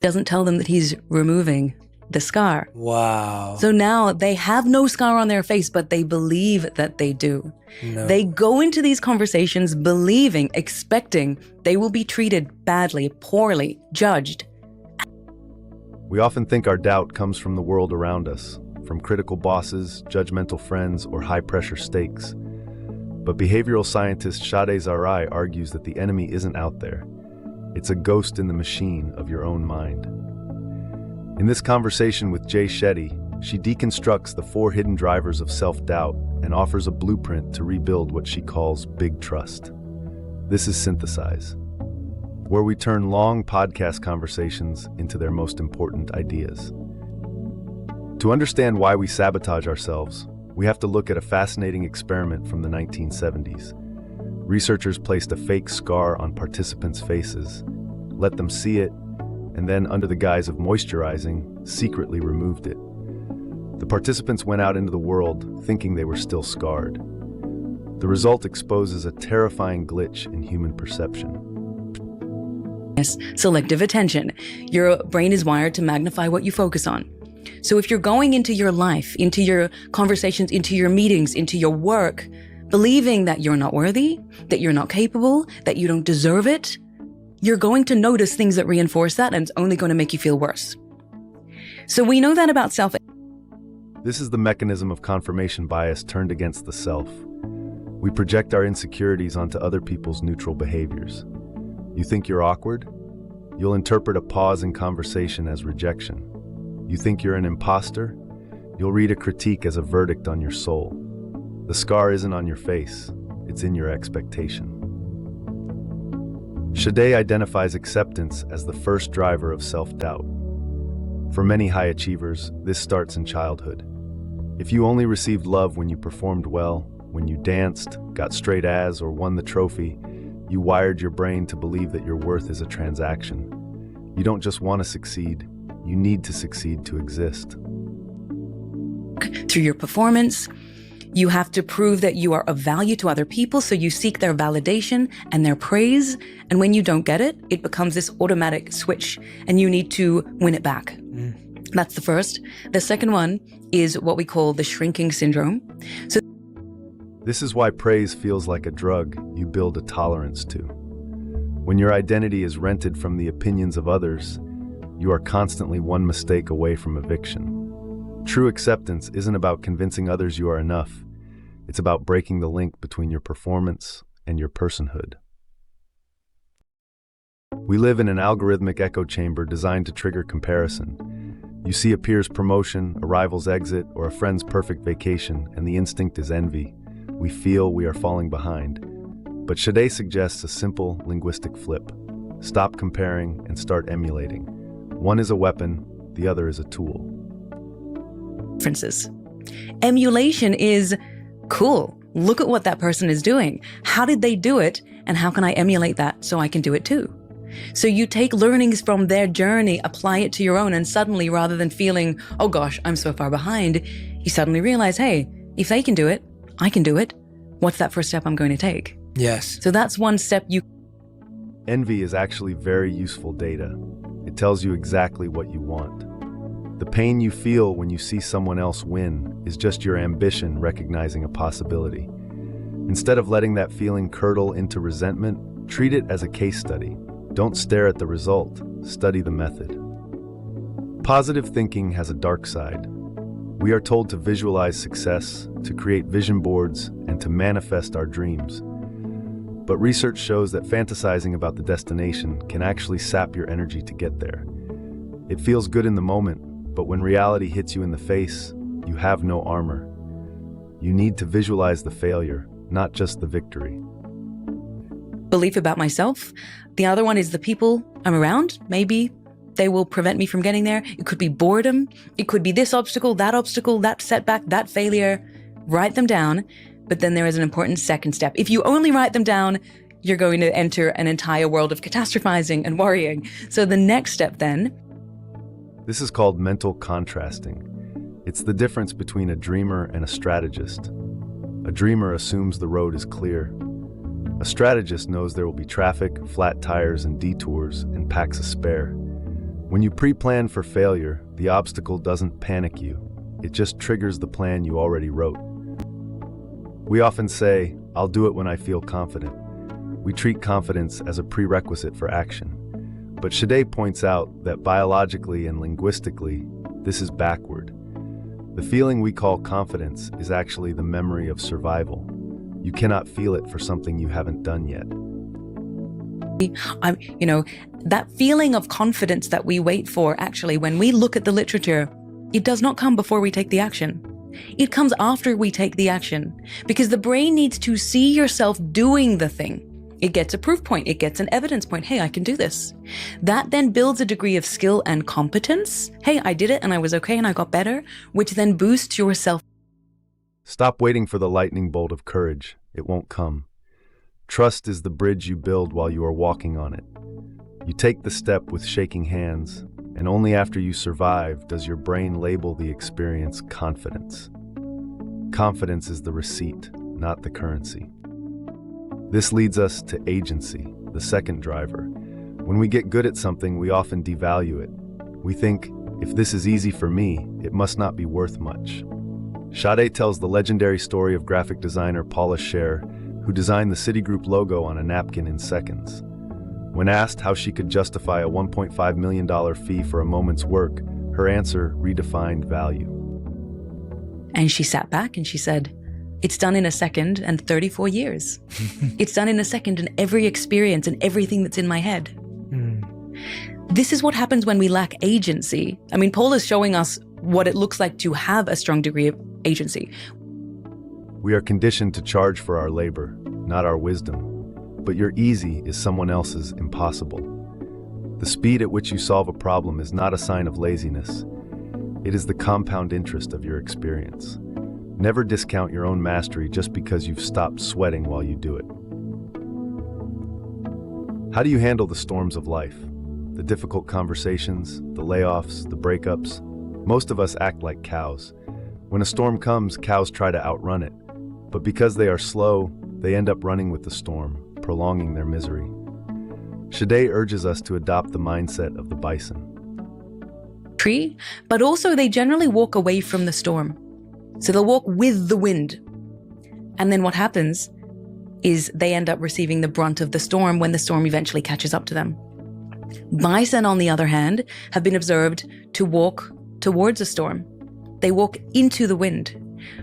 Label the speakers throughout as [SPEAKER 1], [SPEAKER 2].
[SPEAKER 1] Doesn't tell them that he's removing the scar.
[SPEAKER 2] Wow.
[SPEAKER 1] So now they have no scar on their face, but they believe that they do.
[SPEAKER 2] No.
[SPEAKER 1] They go into these conversations believing, expecting they will be treated badly, poorly, judged.
[SPEAKER 3] We often think our doubt comes from the world around us, from critical bosses, judgmental friends, or high-pressure stakes. But behavioral scientist Shadé Zahrai argues that the enemy isn't out there. It's a ghost in the machine of your own mind. In this conversation with Jay Shetty, she deconstructs the 4 hidden drivers of self-doubt and offers a blueprint to rebuild what she calls big trust. This is Synthesize, where we turn long podcast conversations into their most important ideas. To understand why we sabotage ourselves, we have to look at a fascinating experiment from the 1970s. Researchers placed a fake scar on participants' faces, let them see it, and then, under the guise of moisturizing, secretly removed it. The participants went out into the world thinking they were still scarred. The result exposes a terrifying glitch in human perception.
[SPEAKER 1] Selective attention. Your brain is wired to magnify what you focus on. So if you're going into your life, into your conversations, into your meetings, into your work, believing that you're not worthy, that you're not capable, that you don't deserve it, you're going to notice things that reinforce that, and it's only going to make you feel worse. So we know that about self.
[SPEAKER 3] This is the mechanism of confirmation bias turned against the self. We project our insecurities onto other people's neutral behaviors. You think you're awkward? You'll interpret a pause in conversation as rejection. You think you're an imposter? You'll read a critique as a verdict on your soul. The scar isn't on your face, it's in your expectation. Shadé identifies acceptance as the first driver of self-doubt. For many high achievers, this starts in childhood. If you only received love when you performed well, when you danced, got straight A's, or won the trophy, you wired your brain to believe that your worth is a transaction. You don't just want to succeed, you need to succeed to exist.
[SPEAKER 1] Through your performance, you have to prove that you are of value to other people, so you seek their validation and their praise, and when you don't get it, it becomes this automatic switch, and you need to win it back. That's the first. The second one is what we call the shrinking syndrome. So
[SPEAKER 3] this is why praise feels like a drug you build a tolerance to. When your identity is rented from the opinions of others, you are constantly one mistake away from eviction. True acceptance isn't about convincing others you are enough. It's about breaking the link between your performance and your personhood. We live in an algorithmic echo chamber designed to trigger comparison. You see a peer's promotion, a rival's exit, or a friend's perfect vacation, and the instinct is envy. We feel we are falling behind. But Shadé suggests a simple linguistic flip. Stop comparing and start emulating. One is a weapon, the other is a tool.
[SPEAKER 1] Differences. Emulation is cool. Look at what that person is doing. How did they do it? And how can I emulate that so I can do it too? So you take learnings from their journey, apply it to your own, and suddenly, rather than feeling, oh gosh, I'm so far behind, you suddenly realize, hey, if they can do it, I can do it. What's that first step I'm going to take?
[SPEAKER 2] Yes.
[SPEAKER 1] So that's one step you...
[SPEAKER 3] Envy is actually very useful data. It tells you exactly what you want. The pain you feel when you see someone else win is just your ambition recognizing a possibility. Instead of letting that feeling curdle into resentment, treat it as a case study. Don't stare at the result, study the method. Positive thinking has a dark side. We are told to visualize success, to create vision boards, and to manifest our dreams. But research shows that fantasizing about the destination can actually sap your energy to get there. It feels good in the moment, but when reality hits you in the face, you have no armor. You need to visualize the failure, not just the victory.
[SPEAKER 1] Belief about myself. The other one is the people I'm around. Maybe they will prevent me from getting there. It could be boredom. It could be this obstacle, that setback, that failure. Write them down. But then there is an important second step. If you only write them down, you're going to enter an entire world of catastrophizing and worrying. So the next step then...
[SPEAKER 3] This is called mental contrasting. It's the difference between a dreamer and a strategist. A dreamer assumes the road is clear. A strategist knows there will be traffic, flat tires, and detours, and packs a spare. When you pre-plan for failure, the obstacle doesn't panic you. It just triggers the plan you already wrote. We often say, "I'll do it when I feel confident." We treat confidence as a prerequisite for action. But Shadé points out that biologically and linguistically, this is backward. The feeling we call confidence is actually the memory of survival. You cannot feel it for something you haven't done yet.
[SPEAKER 1] That feeling of confidence that we wait for, actually, when we look at the literature, it does not come before we take the action. It comes after we take the action, because the brain needs to see yourself doing the thing. It gets a proof point. It gets an evidence point. Hey, I can do this. That then builds a degree of skill and competence. Hey, I did it and I was okay and I got better, which then boosts your self.
[SPEAKER 3] Stop waiting for the lightning bolt of courage. It won't come. Trust is the bridge you build while you are walking on it. You take the step with shaking hands, and only after you survive does your brain label the experience confidence. Confidence is the receipt, not the currency. This leads us to agency, the second driver. When we get good at something, we often devalue it. We think, if this is easy for me, it must not be worth much. Shadé tells the legendary story of graphic designer Paula Scher, who designed the Citigroup logo on a napkin in seconds. When asked how she could justify a $1.5 million fee for a moment's work, her answer redefined value.
[SPEAKER 1] And she sat back and she said, "It's done in a second and 34 years. It's done in a second and every experience and everything that's in my head." This is what happens when we lack agency. Paul is showing us what it looks like to have a strong degree of agency.
[SPEAKER 3] We are conditioned to charge for our labor, not our wisdom. But your easy is someone else's impossible. The speed at which you solve a problem is not a sign of laziness. It is the compound interest of your experience. Never discount your own mastery just because you've stopped sweating while you do it. How do you handle the storms of life? The difficult conversations, the layoffs, the breakups? Most of us act like cows. When a storm comes, cows try to outrun it. But because they are slow, they end up running with the storm, prolonging their misery. Shadé urges us to adopt the mindset of the bison.
[SPEAKER 1] Tree, but also they generally walk away from the storm. So they'll walk with the wind. And then what happens is they end up receiving the brunt of the storm when the storm eventually catches up to them. Bison, on the other hand, have been observed to walk towards a storm. They walk into the wind,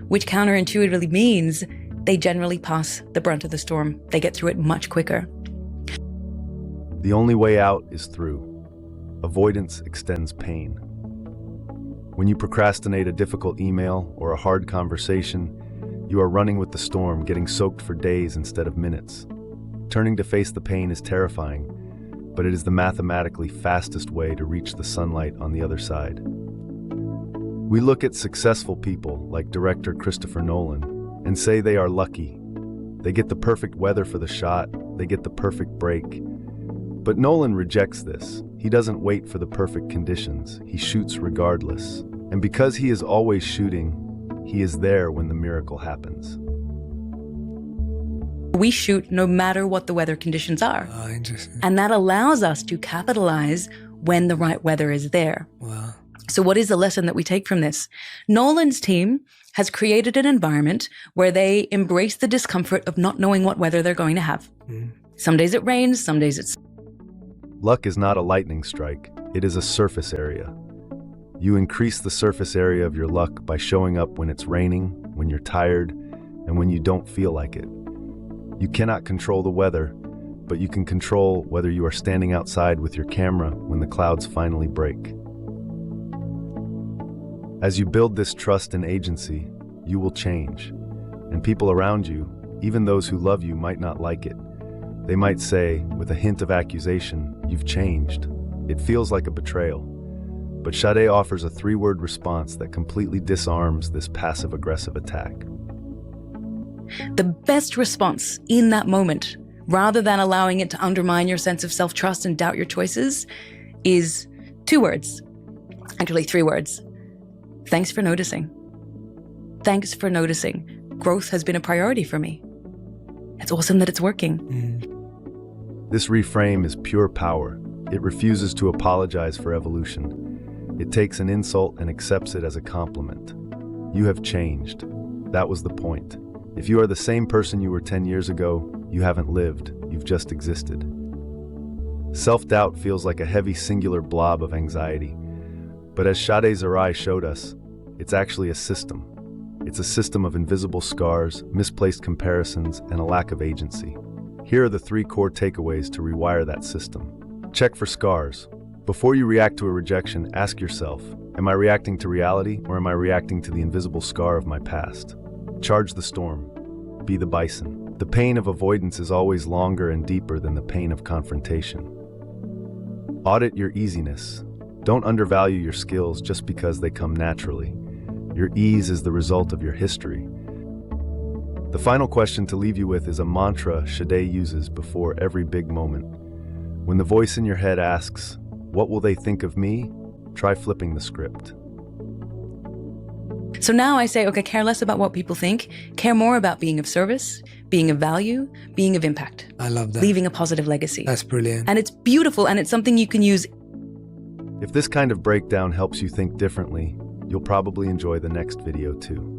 [SPEAKER 1] which counterintuitively means they generally pass the brunt of the storm. They get through it much quicker.
[SPEAKER 3] The only way out is through. Avoidance extends pain. When you procrastinate a difficult email or a hard conversation, you are running with the storm, getting soaked for days instead of minutes. Turning to face the pain is terrifying, but it is the mathematically fastest way to reach the sunlight on the other side. We look at successful people like director Christopher Nolan and say they are lucky. They get the perfect weather for the shot, they get the perfect break. But Nolan rejects this. He doesn't wait for the perfect conditions. He shoots regardless. And because he is always shooting, he is there when the miracle happens.
[SPEAKER 1] We shoot no matter what the weather conditions are.
[SPEAKER 2] Oh, interesting.
[SPEAKER 1] And that allows us to capitalize when the right weather is there.
[SPEAKER 2] Wow.
[SPEAKER 1] So what is the lesson that we take from this? Nolan's team has created an environment where they embrace the discomfort of not knowing what weather they're going to have. Some days it rains, some days it's...
[SPEAKER 3] Luck is not a lightning strike. It is a surface area. You increase the surface area of your luck by showing up when it's raining, when you're tired, and when you don't feel like it. You cannot control the weather, but you can control whether you are standing outside with your camera when the clouds finally break. As you build this trust and agency, you will change. And people around you, even those who love you, might not like it. They might say, with a hint of accusation, "You've changed." It feels like a betrayal. But Shadé offers a 3-word response that completely disarms this passive-aggressive attack.
[SPEAKER 1] The best response in that moment, rather than allowing it to undermine your sense of self-trust and doubt your choices, is 2 words. Actually, 3 words. Thanks for noticing. Thanks for noticing. Growth has been a priority for me. It's awesome that it's working.
[SPEAKER 3] This reframe is pure power. It refuses to apologize for evolution. It takes an insult and accepts it as a compliment. You have changed. That was the point. If you are the same person you were 10 years ago, you haven't lived, you've just existed. Self-doubt feels like a heavy singular blob of anxiety. But as Shadé Zahrai showed us, it's actually a system. It's a system of invisible scars, misplaced comparisons, and a lack of agency. Here are the 3 core takeaways to rewire that system. Check for scars. Before you react to a rejection, ask yourself, am I reacting to reality or am I reacting to the invisible scar of my past? Charge the storm. Be the bison. The pain of avoidance is always longer and deeper than the pain of confrontation. Audit your easiness. Don't undervalue your skills just because they come naturally. Your ease is the result of your history. The final question to leave you with is a mantra Shadé uses before every big moment. When the voice in your head asks, "What will they think of me?" try flipping the script.
[SPEAKER 1] So now I say, okay, care less about what people think, care more about being of service, being of value, being of impact.
[SPEAKER 2] I love that.
[SPEAKER 1] Leaving a positive legacy.
[SPEAKER 2] That's brilliant.
[SPEAKER 1] And it's beautiful, and it's something you can use.
[SPEAKER 3] If this kind of breakdown helps you think differently, you'll probably enjoy the next video too.